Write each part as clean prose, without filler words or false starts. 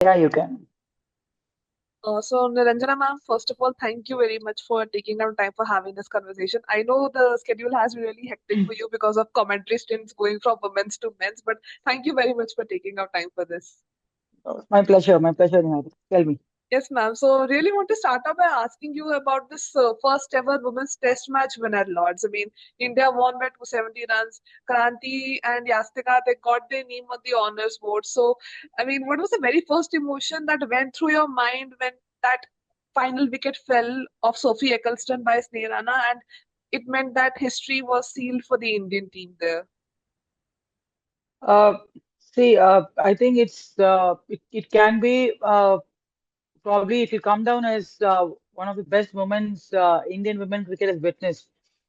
Yeah, you can. So, Niranjana ma'am, first of all, thank you very much for taking out time for having this conversation. I know the schedule has been really hectic for you because of commentary stints going from women's to men's, but thank you very much for taking out time for this. My pleasure. My pleasure, Nihal. Tell me. Yes, ma'am. So, really want to start off by asking you about this first ever women's test match win at Lords. I mean, India won by 270 runs. Kranti and Yastika, they got their name on the honors board. So, I mean, what was the very first emotion that went through your mind when that final wicket fell of Sophie Eccleston by Sneerana, and it meant that history was sealed for the Indian team there? Uh, I think it can be probably it will come down as one of the best moments Indian women cricket has witnessed.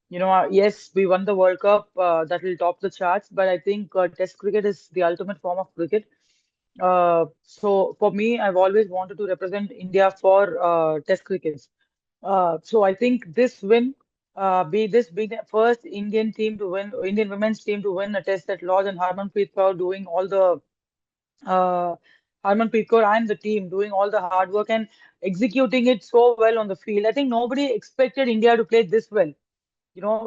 Yes, we won the World Cup, that will top the charts, but I think Test cricket is the ultimate form of cricket. So for me, I've always wanted to represent India for Test crickets. So I think this win, being the first Indian team to win, Indian women's team to win a Test at Lord's, and Harmanpreet Kaur doing all the uh, Harmanpreet Kaur and the team doing all the hard work and executing it so well on the field. I think nobody expected India to play this well.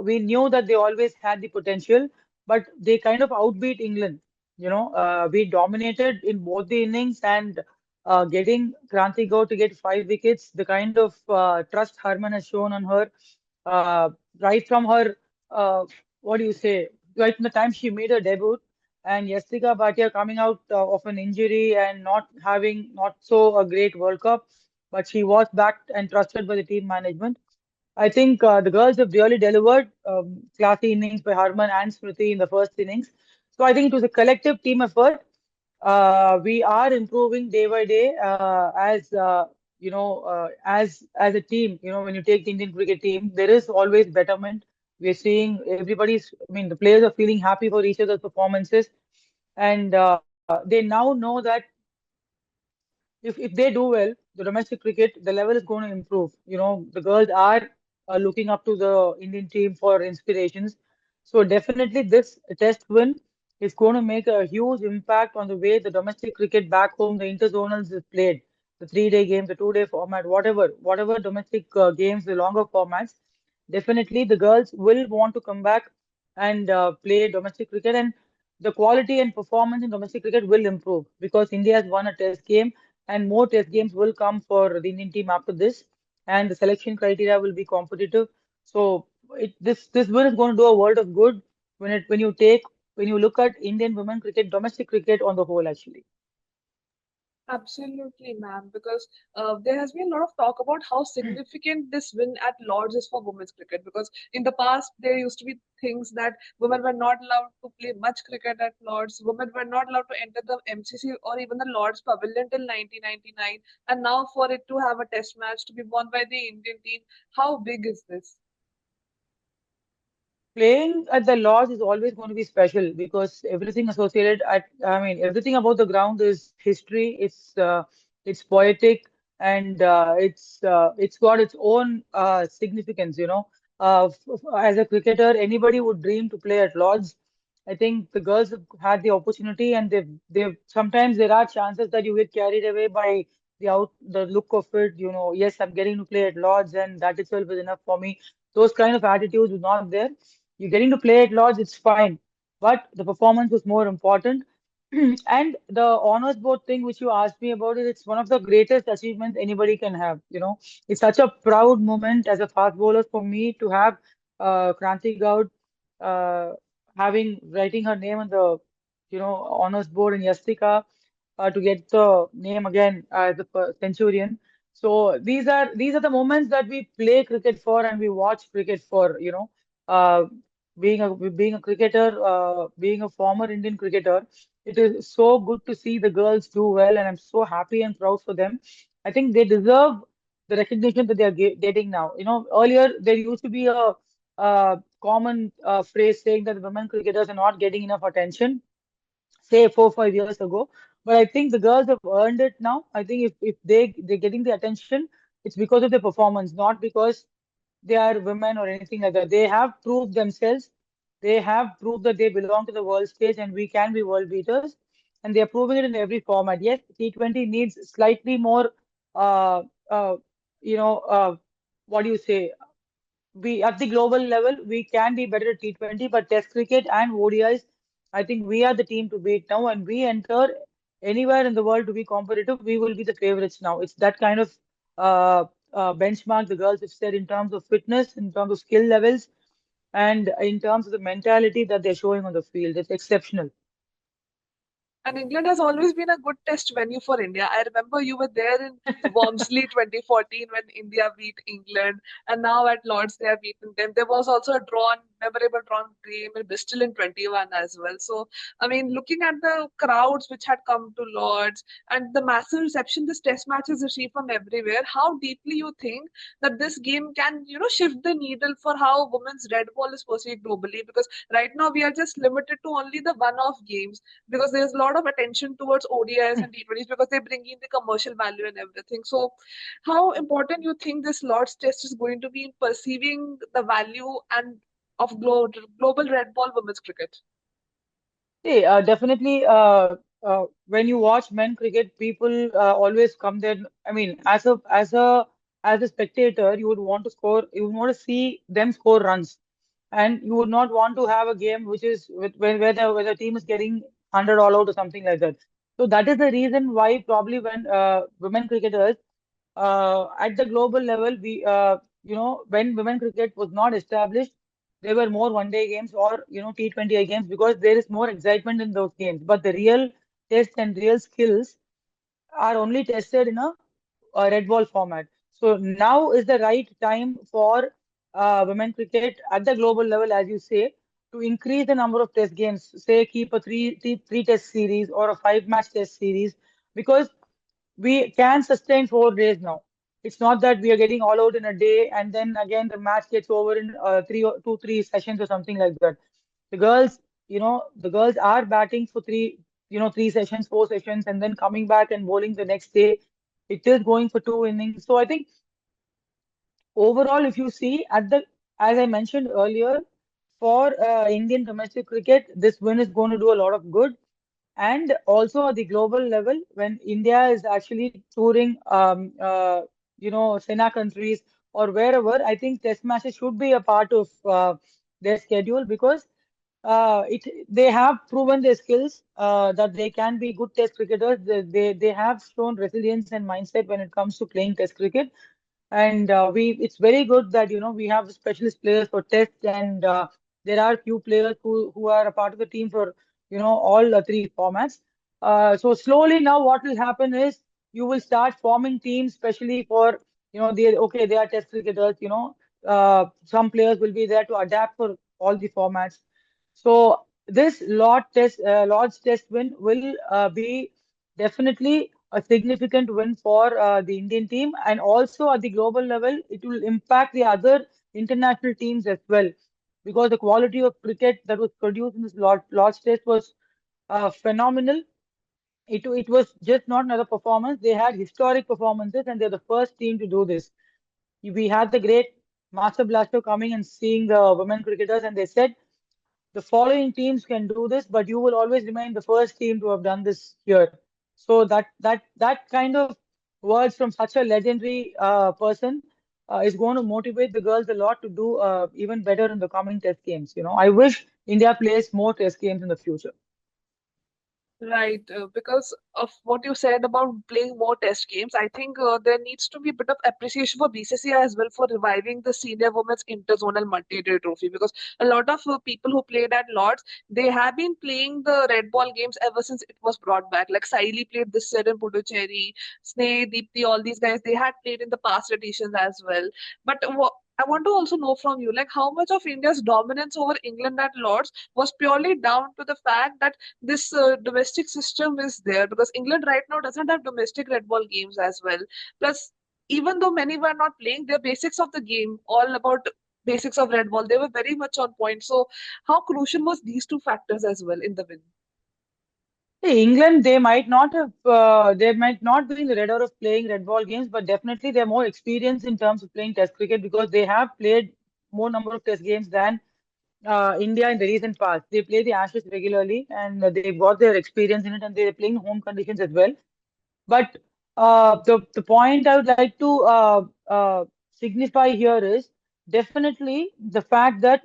We knew that they always had the potential, but they kind of outbeat England. We dominated in both the innings, and getting Kranti Goud to get 5 wickets, the kind of trust Harman has shown on her, uh, right from her, uh, what do you say, right from the time she made her debut, and Yastika Bhatia coming out of an injury and not having not so a great World Cup, but she was backed and trusted by the team management. I think the girls have really delivered classy innings by Harman and Smriti in the first innings. So I think it was a collective team effort. We are improving day by day as as a team. When you take the Indian cricket team, there is always betterment. We're seeing everybody's. I mean, the players are feeling happy for each other's performances, and they now know that if they do well, the domestic cricket, the level is going to improve. The girls are looking up to the Indian team for inspirations. So definitely this test win is going to make a huge impact on the way the domestic cricket back home, the interzonals is played, the 3-day games, the 2-day format, whatever domestic games, the longer formats. Definitely the girls will want to come back and play domestic cricket, and the quality and performance in domestic cricket will improve because India has won a test game, and more test games will come for the Indian team after this, and the selection criteria will be competitive. So this win is going to do a world of good when you look at Indian women cricket, domestic cricket on the whole, actually. Absolutely, ma'am, because there has been a lot of talk about how significant this win at Lord's is for women's cricket. Because in the past, there used to be things that women were not allowed to play much cricket at Lord's, women were not allowed to enter the MCC or even the Lord's Pavilion till 1999. And now, for it to have a test match to be won by the Indian team, how big is this? Playing at the Lodge is always going to be special because everything associated I mean, everything about the ground is history. It's poetic, and it's got its own significance. As a cricketer, anybody would dream to play at Lodge. I think the girls have had the opportunity, and they've sometimes there are chances that you get carried away by the look of it. Yes, I'm getting to play at Lodge, and that itself is enough for me. Those kind of attitudes were not there. You're getting to play at Lords, it's fine, but the performance was more important. And the honors board thing, which you asked me about, it's one of the greatest achievements anybody can have. It's such a proud moment as a fast bowler for me to have Kranti Goud uh, having writing her name on the honors board, and Yastika to get the name again as a centurion. So these are the moments that we play cricket for and we watch cricket for. Uh, being a cricketer, being a former Indian cricketer, it is so good to see the girls do well, and I'm so happy and proud for them. I think they deserve the recognition that they are getting now. Earlier there used to be a common phrase saying that women cricketers are not getting enough attention, say 4 5 years ago. But I think the girls have earned it now. I think if they're getting the attention, it's because of their performance, not because they are women or anything like that. They have proved themselves. They have proved that they belong to the world stage and we can be world beaters. and they're proving it in every format. Yes, T20 needs slightly more, uh, uh, you know, what do you say? We at the global level we can be better at T20, but Test cricket and ODIs, I think we are the team to beat now, and we enter anywhere in the world to be competitive, we will be the favorites now. It's that kind of uh, benchmark the girls have set in terms of fitness, in terms of skill levels, and in terms of the mentality that they're showing on the field. It's exceptional. And England has always been a good test venue for India. I remember you were there in Wormsley 2014 when India beat England, and now at Lords they have beaten them. There was also a memorable drawn game in Bristol in 21 as well. So, I mean, looking at the crowds which had come to Lords and the massive reception this test match has received from everywhere, how deeply you think that this game can, shift the needle for how women's red ball is perceived globally? Because right now we are just limited to only the one-off games because there's a lot of attention towards ODIs and T20s because they bring in the commercial value and everything. So, how important you think this Lord's Test is going to be in perceiving the value and of global red ball women's cricket? See, definitely, when you watch men cricket, people always come there. I mean, as a spectator, you would want to score. You would want to see them score runs, and you would not want to have a game which is where the team is getting 100 all out or something like that. So that is the reason why probably when women cricketers at the global level, when women cricket was not established, there were more one-day games or T20 games because there is more excitement in those games. But the real test and real skills are only tested in a red ball format. So now is the right time for women cricket at the global level, as you say, to increase the number of test games. Say keep a three test series or a five-match test series, because we can sustain 4 days now. It's not that we are getting all out in a day and then again the match gets over in three sessions or something like that. The girls are batting for 3 sessions, 4 sessions, and then coming back and bowling the next day. It is going for 2 innings. So I think overall, if you see as I mentioned earlier, for Indian domestic cricket, this win is going to do a lot of good. And also at the global level, when India is actually touring, SENA countries or wherever, I think test matches should be a part of their schedule, because they have proven their skills, that they can be good test cricketers. They have shown resilience and mindset when it comes to playing test cricket. And it's very good that we have specialist players for test, and there are few players who are a part of the team for all three formats. So slowly now what will happen is you will start forming teams, especially for they are test cricketers. Some players will be there to adapt for all the formats. So this Lord's Test win will be definitely a significant win for the Indian team, and also at the global level, it will impact the other international teams as well, because the quality of cricket that was produced in this Lord's Test was phenomenal. It was just not another performance. They had historic performances, and they're the first team to do this. We had the great Master Blaster coming and seeing the women cricketers, and they said the following teams can do this, but you will always remain the first team to have done this here. So that kind of words from such a legendary person is going to motivate the girls a lot to do even better in the coming test games. I wish India plays more test games in the future. Right, because of what you said about playing more test games, I think there needs to be a bit of appreciation for BCCI as well for reviving the senior women's interzonal multi-day trophy. Because a lot of people who played at Lords, they have been playing the red ball games ever since it was brought back. Like Saili played this year in Puducherry, Sneh, Deepthi, all these guys, they had played in the past editions as well. But I want to also know from you, like how much of India's dominance over England at Lords was purely down to the fact that this domestic system is there, because England right now doesn't have domestic red ball games as well. Plus, even though many were not playing, their basics of the game, all about basics of red ball, they were very much on point. So, how crucial was these two factors as well in the win? Hey, England, they might not be in the radar of playing red ball games, but definitely they're more experienced in terms of playing test cricket, because they have played more number of test games than India in the recent past. They play the Ashes regularly, and they've got their experience in it, and they're playing home conditions as well. But the point I would like to signify here is definitely the fact that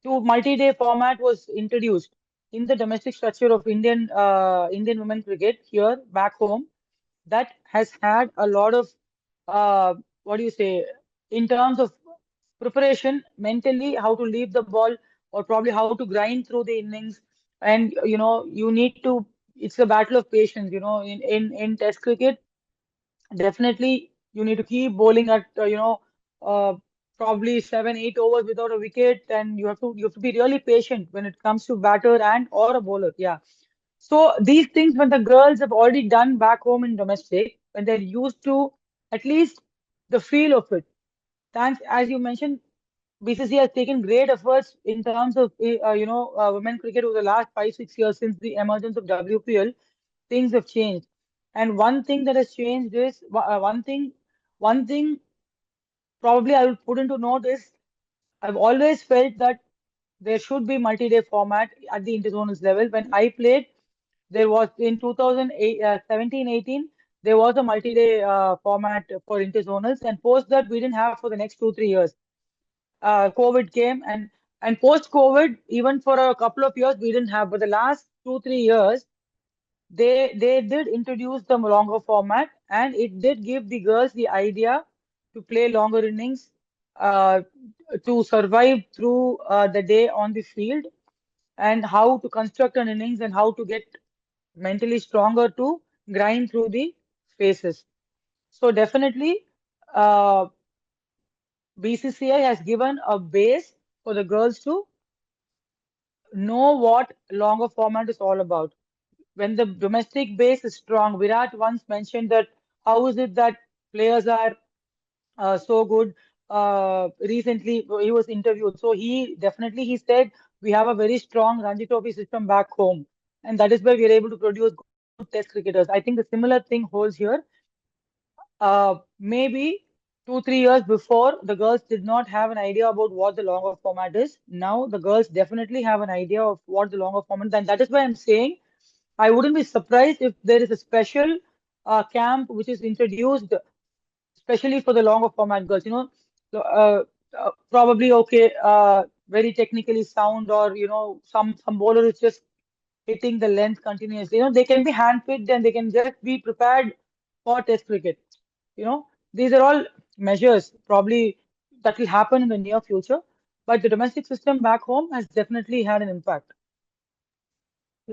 multi-day format was introduced in the domestic structure of Indian women cricket here back home. That has had a lot of what do you say in terms of preparation mentally, how to leave the ball or probably how to grind through the innings. And you need to. It's a battle of patience. In Test cricket, definitely you need to keep bowling at uh, probably 7, 8 overs without a wicket, and you have to be really patient when it comes to batter and or a bowler. Yeah. So these things when the girls have already done back home in domestic, when they're used to at least the feel of it. Thanks, as you mentioned, BCCI has taken great efforts in terms of women cricket over the last 5, 6 years since the emergence of WPL. Things have changed, and one thing that has changed is one thing probably I will put into note is I've always felt that there should be multi-day format at the interzonals level. When I played, there was in 2008, 17-18, there was a multi-day format for interzonals, and post that we didn't have for the next 2, 3 years. COVID came, and post-COVID, even for a couple of years, we didn't have. But the last 2, 3 years, they did introduce the longer format, and it did give the girls the idea to play longer innings, uh, to survive through the day on the field, and how to construct an innings and how to get mentally stronger to grind through the phases. So definitely, uh, BCCI has given a base for the girls to know what longer format is all about. When the domestic base is strong, Virat once mentioned that how is it that players are so good? Recently, he was interviewed. So he said we have a very strong Ranji Trophy system back home, and that is why we are able to produce good Test cricketers. I think the similar thing holds here. Maybe 2, 3 years before, the girls did not have an idea about what the longer format is. Now the girls definitely have an idea of what the longer format, and that is why I'm saying I wouldn't be surprised if there is a special camp which is introduced especially for the longer format girls. Probably okay, very technically sound, or some bowler is just hitting the length continuously. They can be handpicked and they can just be prepared for Test cricket. These are all measures probably that will happen in the near future. But the domestic system back home has definitely had an impact.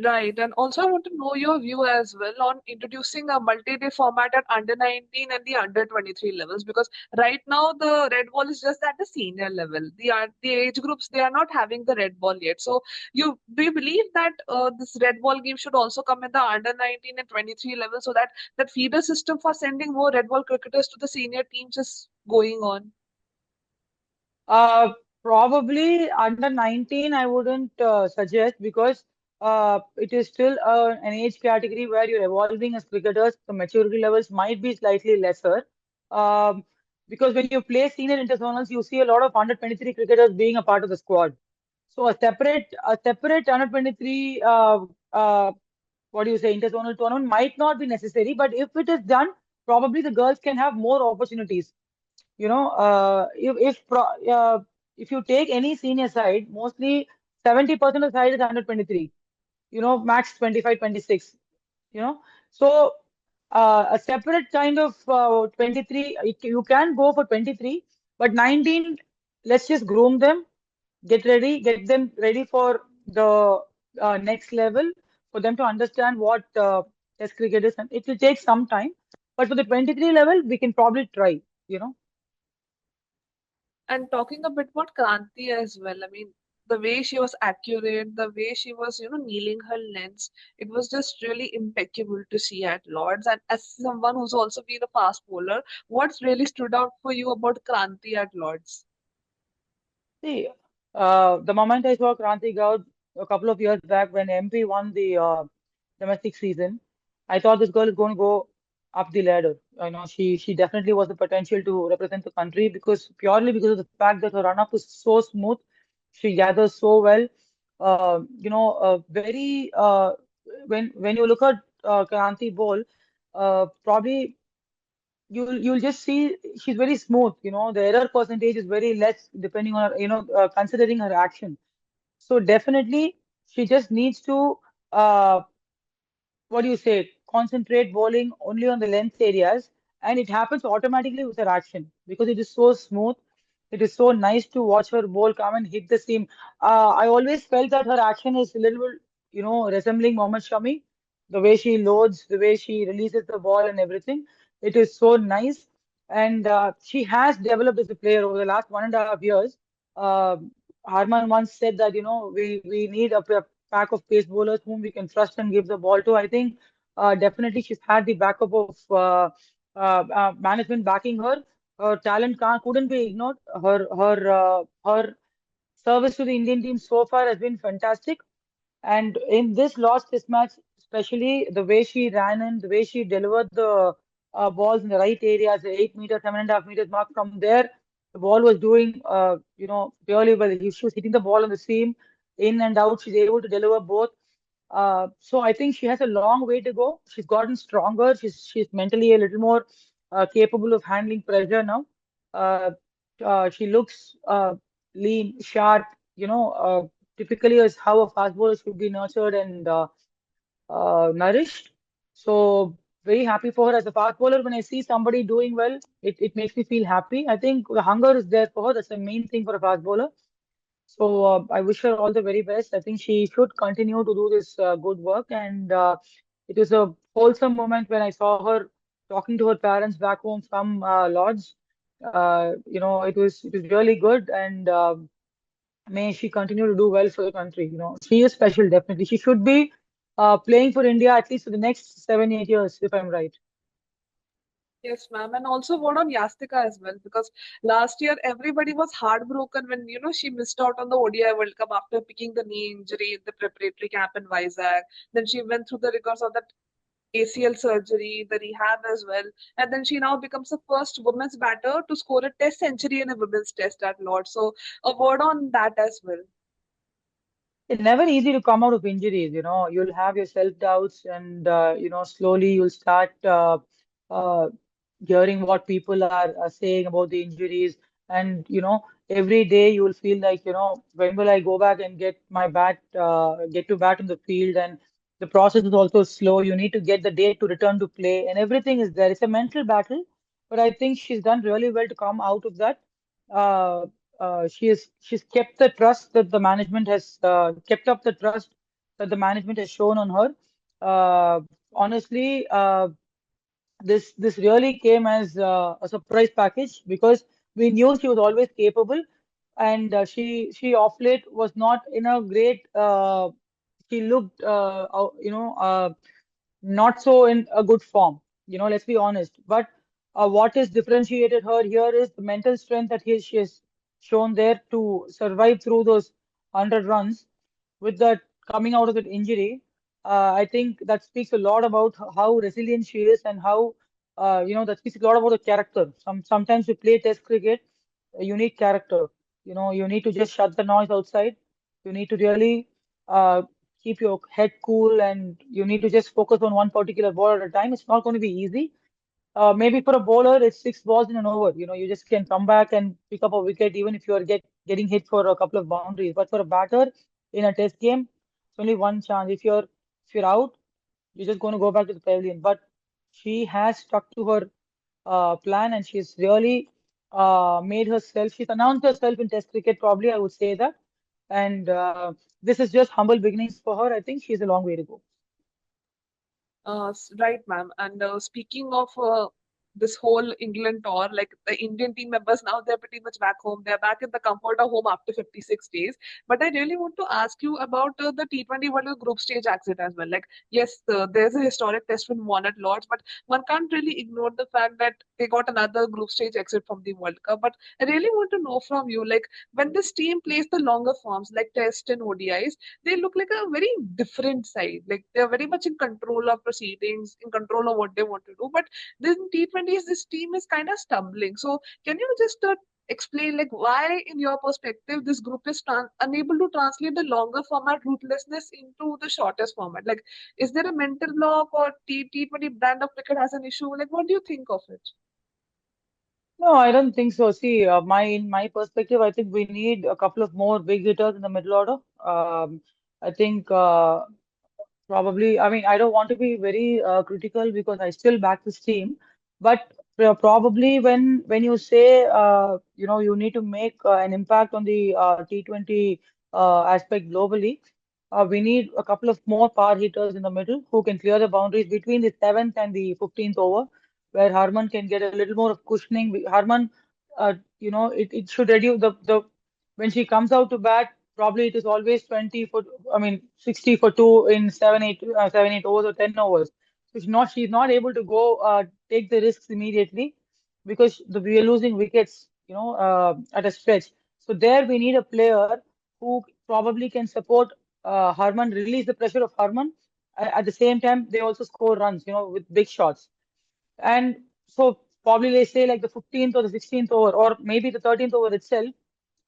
Right, and also I want to know your view as well on introducing a multi-day format at under 19 and the under 23 levels, because right now the red ball is just at the senior level. The age groups, they are not having the red ball yet. So do you believe that this red ball game should also come in the under 19 and 23 level, so that that feeder system for sending more red ball cricketers to the senior teams is going on? Uh, Probably under 19, I wouldn't suggest because it is still an age category where you're evolving as cricketers. The maturity levels might be slightly lesser. Um, because when you play senior interzonals, you see a lot of under 23 cricketers being a part of the squad. So a separate under 23 what do you say interzonal tournament might not be necessary, but if it is done, probably the girls can have more opportunities. If you take any senior side, mostly 70% of the side is under 23. Max 25, 26. You know, so a separate kind of 23. You can go for 23, but 19. Let's just groom them, get them ready for the next level, for them to understand what Test cricket is, and it will take some time. But for the 23 level, we can probably try. You know. And talking a bit about Kranti as well, I mean, the way she was accurate, the way she was, kneeling her lengths, it was just really impeccable to see at Lords. And as someone who's also been a fast bowler, what's really stood out for you about Kranti at Lords? See, the moment I saw Kranti Goud a couple of years back when MP won the domestic season, I thought this girl is going to go up the ladder. She definitely was the potential to represent the country because purely because of the fact that her run-up was so smooth. She gathers so well. Very when you look at Kranti Bowl, probably you'll just see she's very smooth. The error percentage is very less depending on her, considering her action. So definitely she just needs to uh, what do you say, concentrate bowling only on the length areas, and it happens automatically with her action because it is so smooth. It is so nice to watch her bowl come and hit the seam. I always felt that her action is a little bit, resembling Mohammad Shami, the way she loads, the way she releases the ball and everything. It is so nice. And she has developed as a player over the last 1.5 years. Uh, Harman once said that, we need a pack of pace bowlers whom we can trust and give the ball to. I think definitely she's had the backup of management backing her. Her talent couldn't be ignored. Her service to the Indian team so far has been fantastic. And in this lost test match, especially the way she ran in, the way she delivered the balls in the right areas, the 8 meters, 7.5 meters mark from there, the ball was doing, really well. She was hitting the ball on the seam, in and out. She's able to deliver both. So I think she has a long way to go. She's gotten stronger. She's mentally a little more capable of handling pressure now. Uh, she looks lean, sharp. Typically as how a fast bowler should be nurtured and nourished. So very happy for her as a fast bowler. When I see somebody doing well, it makes me feel happy. I think the hunger is there for her. That's the main thing for a fast bowler. So I wish her all the very best. I think she should continue to do this good work. And it was a wholesome moment when I saw her talking to her parents back home from Lords. It was really good, and may she continue to do well for the country. She is special, definitely. She should be playing for India at least for the next 7, 8 years, if I'm right. Yes, ma'am. And also what on Yastika as well, because last year everybody was heartbroken when, she missed out on the ODI World Cup after picking the knee injury in the preparatory camp in Vizag. Then she went through the rigors of that ACL surgery, the rehab as well. And then she now becomes the first women's batter to score a test century in a women's test at Lord's. So a word on that as well. It's never easy to come out of injuries. You'll have your self-doubts, and slowly you'll start uh, hearing what people are saying about the injuries. And every day you will feel like, when will I go back and get to bat in the field? And the process is also slow. You need to get the date to return to play, and everything is there. It's a mental battle, but I think she's done really well to come out of that. Uh, she's kept the trust that the management has kept up the trust that the management has shown on her. Honestly, this really came as a surprise package because we knew she was always capable, and she off late was not in a great. She looked, not so in a good form. Let's be honest. But what has differentiated her here is the mental strength that she has shown there to survive through those 100 runs with that coming out of that injury. I think that speaks a lot about how resilient she is and how, that speaks a lot about the character. Sometimes you play test cricket, you need character. You need to just shut the noise outside. You need to really uh, keep your head cool, and you need to just focus on one particular ball at a time. It's not going to be easy. Maybe for a bowler, it's 6 balls in an over. You just can come back and pick up a wicket even if you are getting hit for a couple of boundaries. But for a batter in a test game, it's only one chance. If you're out, you're just going to go back to the pavilion. But she has stuck to her plan, and she's really made herself. She's announced herself in Test cricket. Probably, I would say that. And this is just humble beginnings for her. I think she's a long way to go. Right, ma'am. And speaking of this whole England tour, like the Indian team members now, they're pretty much back home. They're back in the comfort of home after 56 days. But I really want to ask you about the T20 World Cup group stage exit as well. Like, yes, there's a historic test when won at Lords, but one can't really ignore the fact that they got another group stage exit from the World Cup. But I really want to know from you, like, when this team plays the longer forms, like Test and ODIs, they look like a very different side. Like they're very much in control of proceedings, in control of what they want to do. But then T20s, this team is kind of stumbling. So can you just explain like why, in your perspective, this group is unable to translate the longer format ruthlessness into the shortest format? Like, is there a mental block, or T20 brand of cricket has an issue? Like, what do you think of it? No, I don't think so. See, in my perspective, I think we need a couple of more big hitters in the middle order. I think probably, I mean, I don't want to be very critical because I still back this team, but probably when you say you need to make an impact on the T20 aspect globally, we need a couple of more power hitters in the middle who can clear the boundaries between the seventh and the 15th over, where Harman can get a little more of cushioning. Harman, it should reduce the when she comes out to bat. Probably it is always 20 for, I mean, 60 for two in 7, 8 overs or 10 overs. So she's not able to go take the risks immediately because we are losing wickets, at a stretch. So there we need a player who probably can support Harman, release the pressure of Harman. At the same time, they also score runs, with big shots. And so probably they say like the 15th or the 16th over, or maybe the 13th over itself,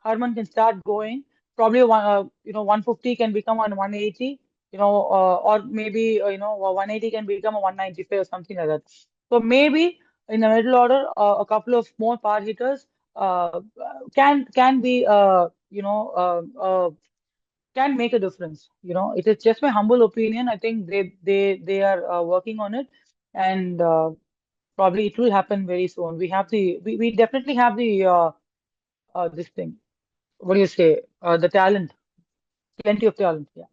Harman can start going. Probably 150 can become a 180, or maybe 180 can become a 195 or something like that. So maybe in the middle order, a couple of more power hitters can be can make a difference. It is just my humble opinion. I think they are working on it, and probably it will happen very soon. We definitely have the this thing. What do you say? The talent, plenty of talent. Yeah.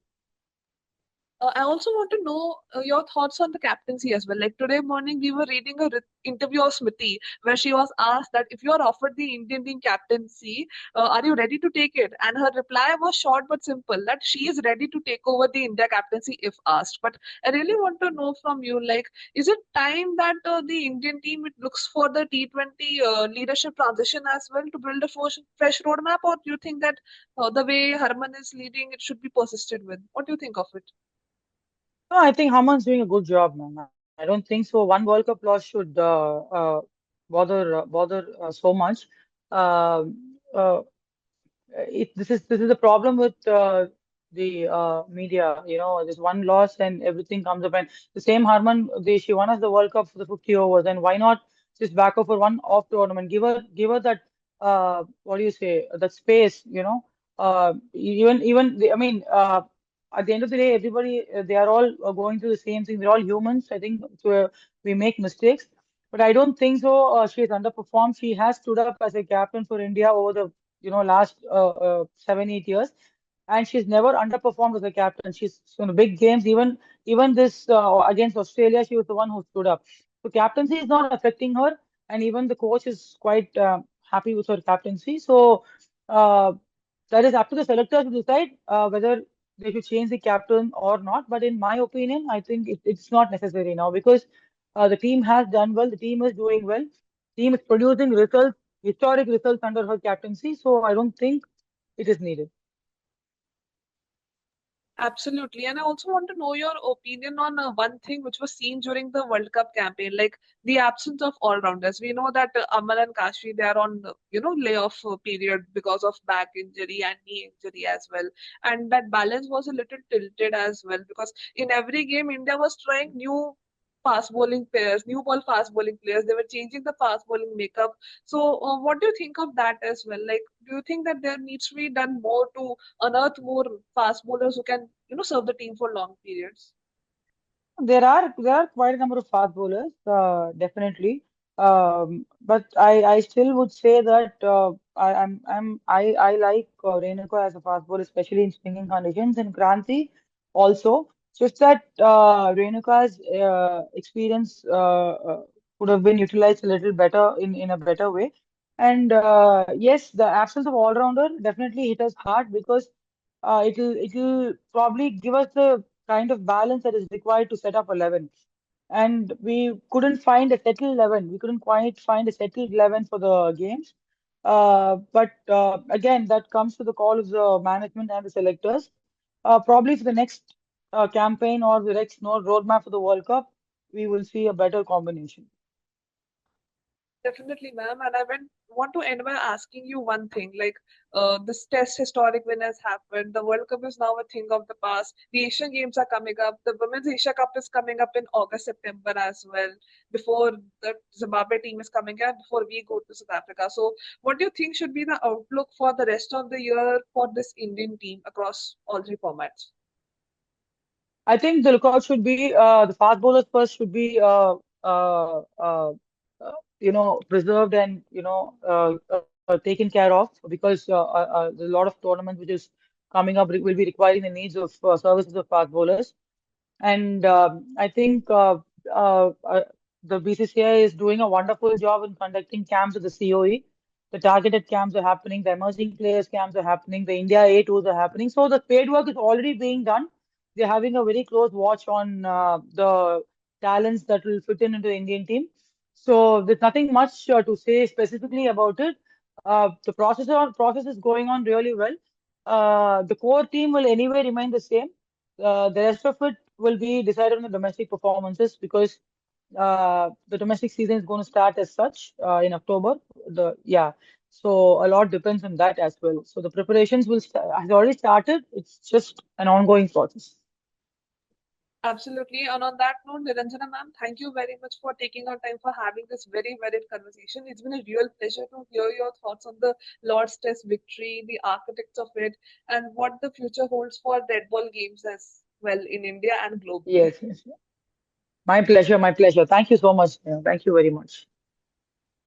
I also want to know your thoughts on the captaincy as well. Like today morning, we were reading a interview of Smriti where she was asked that if you are offered the Indian team captaincy, are you ready to take it? And her reply was short but simple, that she is ready to take over the India captaincy if asked. But I really want to know from you, like, is it time that the Indian team it looks for the T20 leadership transition as well to build a fresh roadmap, or do you think that the way Harman is leading, it should be persisted with? What do you think of it? No, I think Haman's doing a good job, man. I don't think so. One World Cup loss should bother so much. Um uh, this is the problem with the media. There's one loss and everything comes up. And the same Harman, she won us the World Cup for the 50 overs. And why not just back her for one off tournament? Give her that what do you say? That space. I mean, at the end of the day, everybody they are all going through the same thing. They're all humans. I think so, we make mistakes. But I don't think so. She has underperformed. She has stood up as a captain for India over the last 7, 8 years, and she's never underperformed as a captain. She's in the big games, even this against Australia, she was the one who stood up. So captaincy is not affecting her, and even the coach is quite happy with her captaincy. So uh, that is up to the selectors to decide whether they should change the captain or not. But in my opinion, I think it's not necessary now because the team has done well. The team is doing well. Team is producing results, historic results under her captaincy. So I don't think it is needed. Absolutely. And I also want to know your opinion on one thing which was seen during the World Cup campaign, like the absence of all-rounders. We know that Amal and Kashi, they are on, layoff period because of back injury and knee injury as well. And that balance was a little tilted as well because in every game, India was trying new fast bowling players, new ball fast bowling players. They were changing the fast bowling makeup. So, what do you think of that as well? Like, do you think that there needs to be done more to unearth more fast bowlers who can, serve the team for long periods? There are quite a number of fast bowlers, definitely. But I still would say that I like Renuka as a fast bowler, especially in swinging conditions, and Kranti also. Just that Renuka's experience could have been utilized a little better in a better way. And yes, the absence of all-rounder definitely hit us hard because it'll probably give us the kind of balance that is required to set up 11. And we couldn't find a settled 11. We couldn't quite find a settled 11 for the games. But again, that comes to the call of the management and the selectors. Probably for the next campaign or the next roadmap for the World Cup, we will see a better combination. Definitely, ma'am. And want to end by asking you one thing. Like, this test historic win has happened. The World Cup is now a thing of the past. The Asian Games are coming up. The Women's Asia Cup is coming up in August, September as well. Before the Zimbabwe team is coming up, before we go to South Africa. So, what do you think should be the outlook for the rest of the year for this Indian team across all three formats? I think the lookout should be the fast bowlers first should be preserved and taken care of because there's a lot of tournaments which is coming up will be requiring the needs of services of fast bowlers. And I think the BCCI is doing a wonderful job in conducting camps at the COE. The targeted camps are happening, the emerging players camps are happening, the India A tours are happening. So the paid work is already being done. They're having a very close watch on the talents that will fit in into the Indian team. So there's nothing much to say specifically about it. The process is going on really well. The core team will anyway remain the same. The rest of it will be decided on the domestic performances because the domestic season is going to start as such in October. So a lot depends on that as well. So the preparations has already started. It's just an ongoing process. Absolutely. And on that note, Niranjana ma'am, thank you very much for taking our time for having this very varied conversation. It's been a real pleasure to hear your thoughts on the Lord's Test victory, the architects of it, and what the future holds for red ball games as well in India and globally. Yes, yes. My pleasure, my pleasure. Thank you so much. Thank you very much.